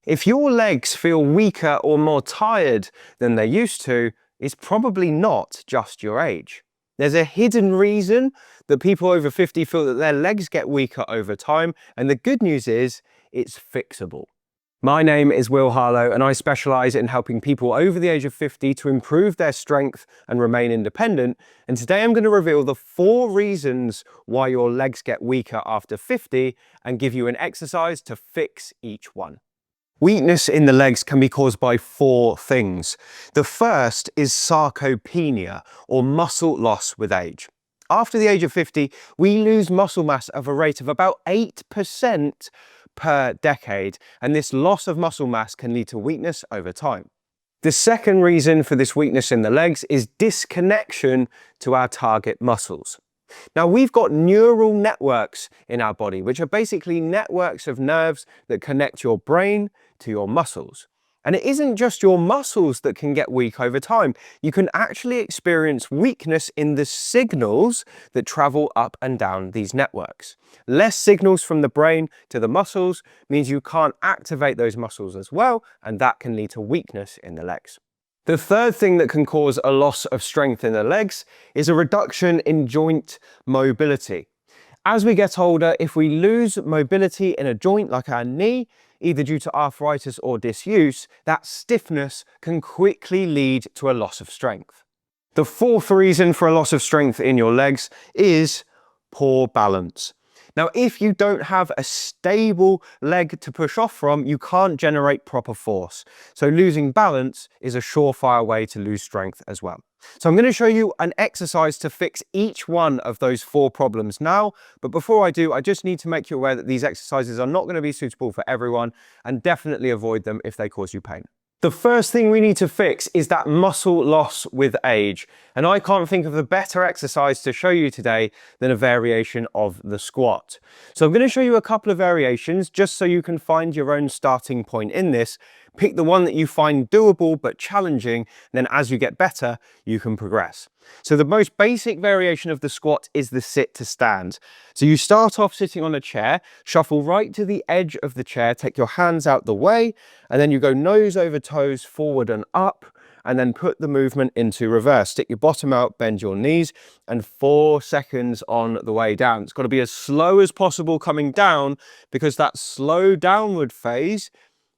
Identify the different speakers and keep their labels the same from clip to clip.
Speaker 1: If your legs feel weaker or more tired than they used to, it's probably not just your age. There's a hidden reason that people over 50 feel that their legs get weaker over time, and the good news is it's fixable. My name is Harlow, and I specialise in helping people over the age of 50 to improve their strength and remain independent. And today I'm going to reveal the 4 reasons why your legs get weaker after 50 and give you an exercise to fix each one. Weakness in the legs can be caused by 4 things. The first is sarcopenia, or muscle loss with age. After the age of 50, we lose muscle mass at a rate of about 8% per decade, and this loss of muscle mass can lead to weakness over time. The second reason for this weakness in the legs is disconnection to our target muscles. Now, we've got neural networks in our body, which are basically networks of nerves that connect your brain to your muscles. And it isn't just your muscles that can get weak over time. You can actually experience weakness in the signals that travel up and down these networks. Less signals from the brain to the muscles means you can't activate those muscles as well, and that can lead to weakness in the legs. The third thing that can cause a loss of strength in the legs is a reduction in joint mobility. As we get older, if we lose mobility in a joint like our knee, either due to arthritis or disuse, that stiffness can quickly lead to a loss of strength. The fourth reason for a loss of strength in your legs is poor balance. Now, if you don't have a stable leg to push off from, you can't generate proper force. So losing balance is a surefire way to lose strength as well. So I'm going to show you an exercise to fix each one of those 4 problems now. But before I do, I just need to make you aware that these exercises are not going to be suitable for everyone, and definitely avoid them if they cause you pain. The first thing we need to fix is that muscle loss with age. And I can't think of a better exercise to show you today than a variation of the squat. So I'm going to show you a couple of variations just so you can find your own starting point in this. Pick the one that you find doable but challenging, and then as you get better, you can progress. So the most basic variation of the squat is the sit to stand. So you start off sitting on a chair, shuffle right to the edge of the chair, take your hands out the way, and then you go nose over toes forward and up, and then put the movement into reverse. Stick your bottom out, bend your knees, and 4 seconds on the way down. It's got to be as slow as possible coming down, because that slow downward phase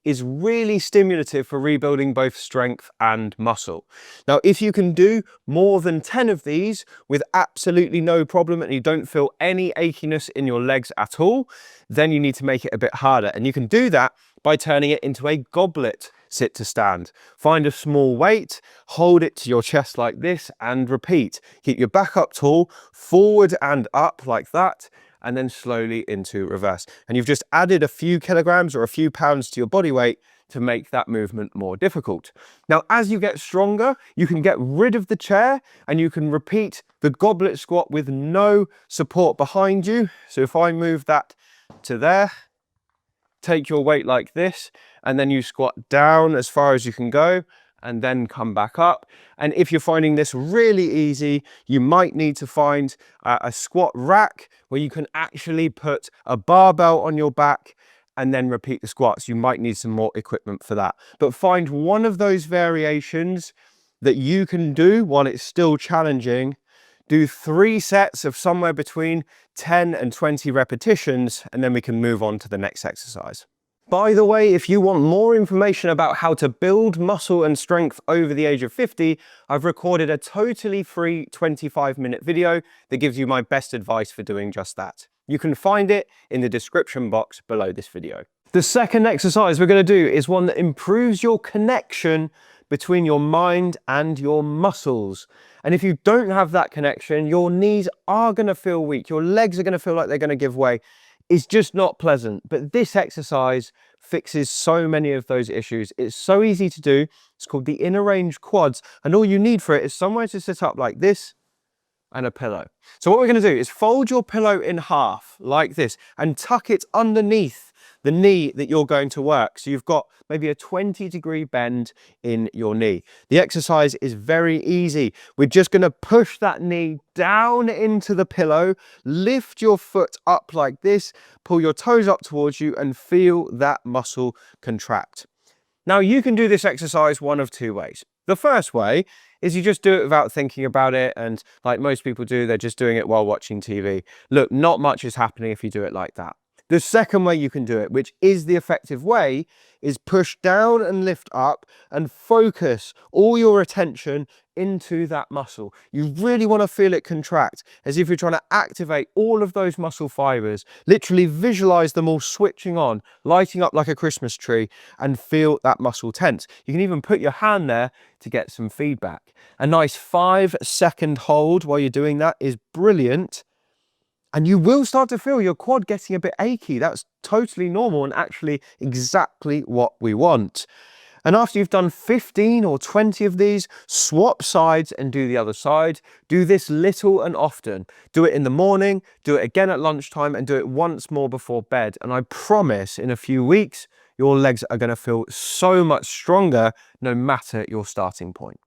Speaker 1: is really stimulative for rebuilding both strength and muscle. Now, if you can do more than 10 of these with absolutely no problem and you don't feel any achiness in your legs at all, then you need to make it a bit harder. And you can do that by turning it into a goblet sit to stand. Find a small weight, hold it to your chest like this, and repeat. Keep your back up tall, forward and up like that, and then slowly into reverse. And you've just added a few kilograms or a few pounds to your body weight to make that movement more difficult. Now, as you get stronger, you can get rid of the chair and you can repeat the goblet squat with no support behind you. So if I move that to there, take your weight like this, and then you squat down as far as you can go, and then come back up. And if you're finding this really easy, you might need to find a squat rack where you can actually put a barbell on your back and then repeat the squats. You might need some more equipment for that. But find one of those variations that you can do while it's still challenging. Do 3 sets of somewhere between 10 and 20 repetitions, and then we can move on to the next exercise. By the way, if you want more information about how to build muscle and strength over the age of 50, I've recorded a totally free 25-minute video that gives you my best advice for doing just that. You can find it in the description box below this video. The second exercise we're going to do is one that improves your connection between your mind and your muscles. And if you don't have that connection, your knees are going to feel weak. Your legs are going to feel like they're going to give way. It's just not pleasant. But this exercise fixes so many of those issues. It's so easy to do. It's called the inner range quads. And all you need for it is somewhere to sit up like this and a pillow. So what we're going to do is fold your pillow in half like this and tuck it underneath the knee that you're going to work. So you've got maybe a 20-degree bend in your knee. The exercise is very easy. We're just going to push that knee down into the pillow, lift your foot up like this, pull your toes up towards you and feel that muscle contract. Now you can do this exercise one of two ways. The first way is you just do it without thinking about it, and like most people do, they're just doing it while watching TV. Look, not much is happening if you do it like that. The second way you can do it, which is the effective way, is push down and lift up and focus all your attention into that muscle. You really want to feel it contract, as if you're trying to activate all of those muscle fibers. Literally visualize them all switching on, lighting up like a Christmas tree, and feel that muscle tense. You can even put your hand there to get some feedback. A nice 5-second hold while you're doing that is brilliant. And you will start to feel your quad getting a bit achy. That's totally normal and actually exactly what we want. And after you've done 15 or 20 of these, swap sides and do the other side. Do this little and often. Do it in the morning, do it again at lunchtime, and do it once more before bed. And I promise in a few weeks, your legs are going to feel so much stronger no matter your starting point.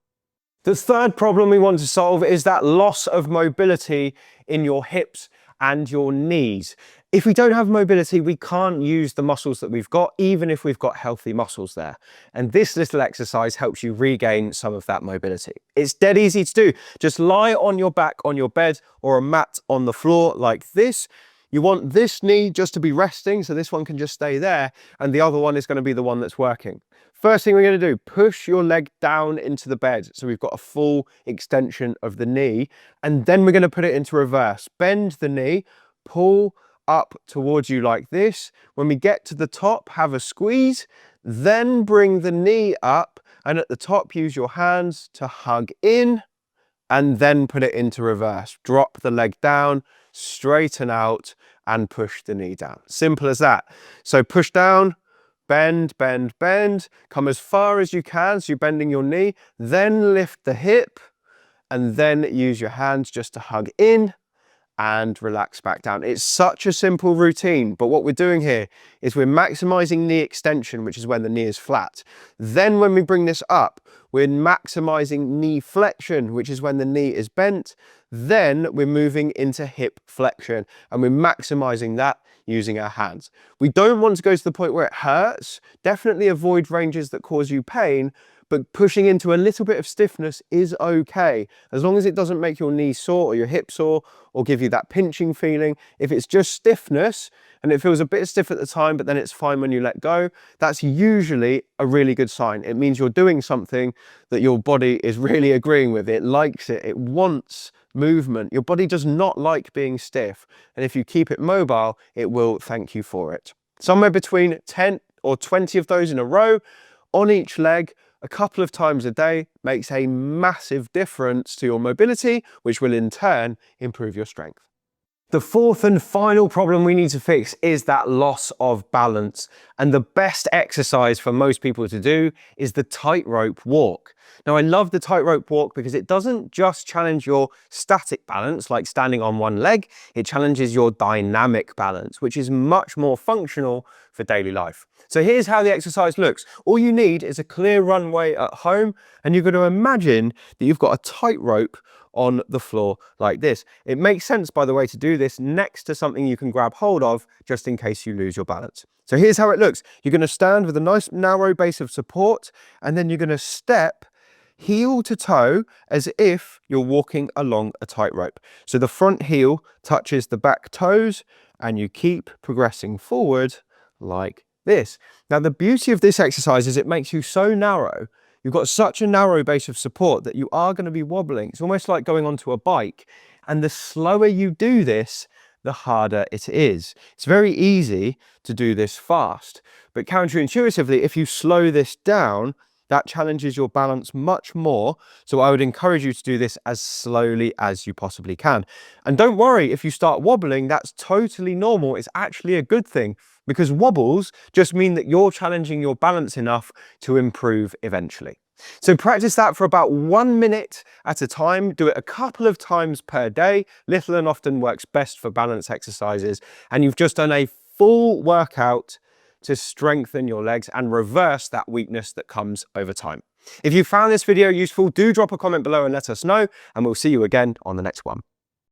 Speaker 1: The third problem we want to solve is that loss of mobility in your hips and your knees. If we don't have mobility, we can't use the muscles that we've got, even if we've got healthy muscles there. And this little exercise helps you regain some of that mobility. It's dead easy to do. Just lie on your back on your bed or a mat on the floor like this. You want this knee just to be resting, so this one can just stay there, and the other one is going to be the one that's working. First thing we're going to do, push your leg down into the bed. So we've got a full extension of the knee, and then we're going to put it into reverse. Bend the knee, pull up towards you like this. When we get to the top, have a squeeze, then bring the knee up, and at the top, use your hands to hug in, and then put it into reverse. Drop the leg down, straighten out, and push the knee down. Simple as that. So push down, bend, bend, bend, come as far as you can, so you're bending your knee, then lift the hip, and then use your hands just to hug in and relax back down. It's such a simple routine, but what we're doing here is we're maximizing knee extension, which is when the knee is flat. Then when we bring this up, we're maximizing knee flexion, which is when the knee is bent. Then we're moving into hip flexion, and we're maximizing that using our hands. We don't want to go to the point where it hurts. Definitely avoid ranges that cause you pain, but pushing into a little bit of stiffness is okay, as long as it doesn't make your knee sore or your hip sore or give you that pinching feeling. If it's just stiffness and it feels a bit stiff at the time, but then it's fine when you let go, that's usually a really good sign. It means you're doing something that your body is really agreeing with. It likes it, it wants movement. Your body does not like being stiff, and if you keep it mobile, it will thank you for it. Somewhere between 10 or 20 of those in a row on each leg, a couple of times a day, makes a massive difference to your mobility, which will in turn improve your strength. The fourth and final problem we need to fix is that loss of balance. And the best exercise for most people to do is the tightrope walk. Now, I love the tightrope walk because it doesn't just challenge your static balance, like standing on one leg, it challenges your dynamic balance, which is much more functional for daily life. So here's how the exercise looks. All you need is a clear runway at home, and you're going to imagine that you've got a tightrope on the floor like this. It makes sense, by the way, to do this next to something you can grab hold of just in case you lose your balance. So here's how it looks. You're going to stand with a nice narrow base of support, and then you're going to step heel to toe as if you're walking along a tightrope. So the front heel touches the back toes, and you keep progressing forward like this. Now, the beauty of this exercise is it makes you so narrow. You've got such a narrow base of support that you are going to be wobbling. It's almost like going onto a bike. And the slower you do this, the harder it is. It's very easy to do this fast, but counterintuitively, if you slow this down, that challenges your balance much more. So I would encourage you to do this as slowly as you possibly can. And don't worry if you start wobbling, that's totally normal. It's actually a good thing, because wobbles just mean that you're challenging your balance enough to improve eventually. So practice that for about 1 minute at a time. Do it a couple of times per day. Little and often works best for balance exercises. And you've just done a full workout to strengthen your legs and reverse that weakness that comes over time. If you found this video useful, do drop a comment below and let us know, and we'll see you again on the next one.